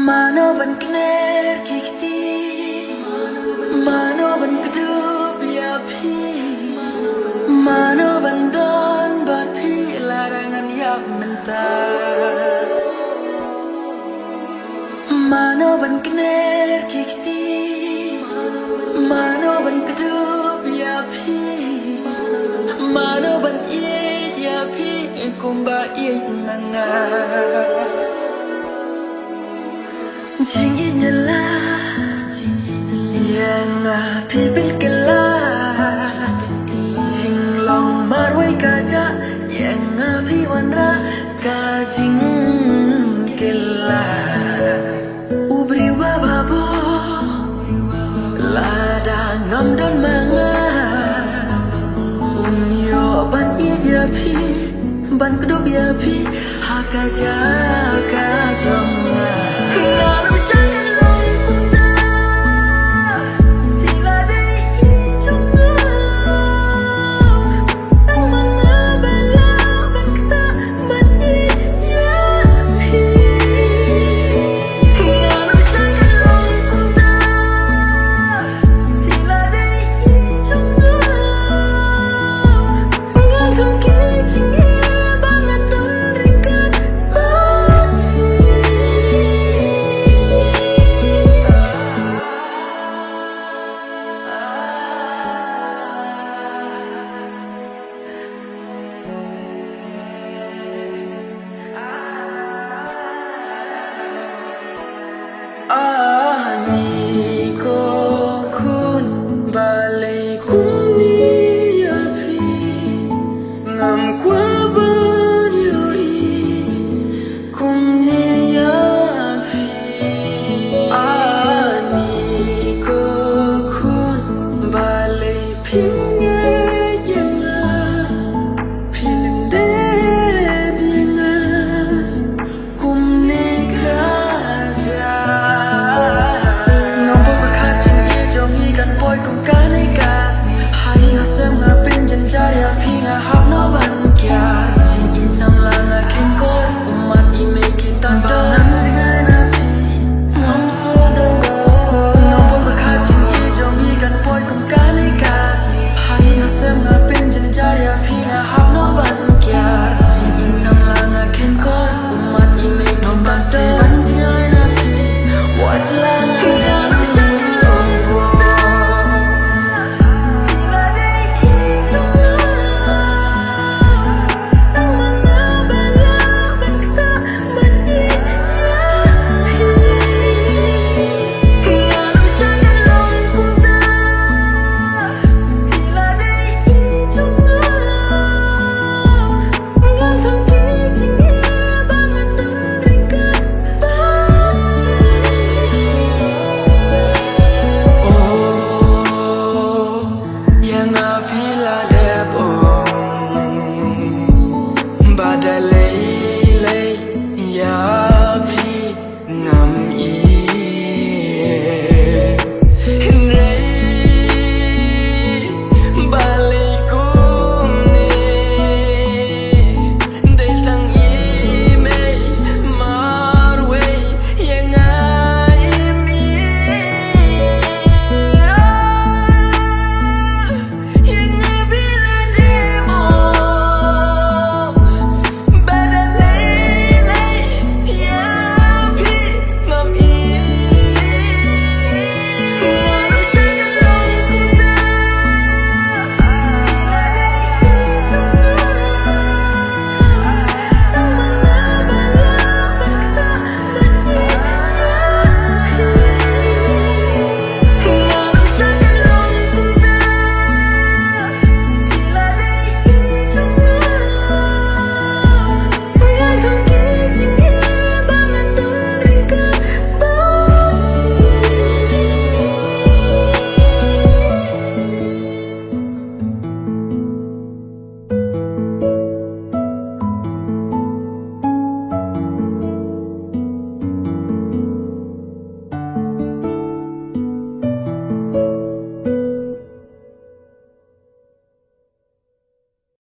Mano ban kner kikti, mano ban kedup ya pi, mano ban don bat pi larangan ya mentar. Mano ban kner kikti, mano ban kedup ya pi, mano ban ye ya pi kumba ye nanga. Jing inyala, yang pipil kela, jing long marwai kaja, yang piwanra kajing kela. Ubri wababo, lada ngamdon manga, unyo ban ijapi, ban kedop yapi, hakaja kajong.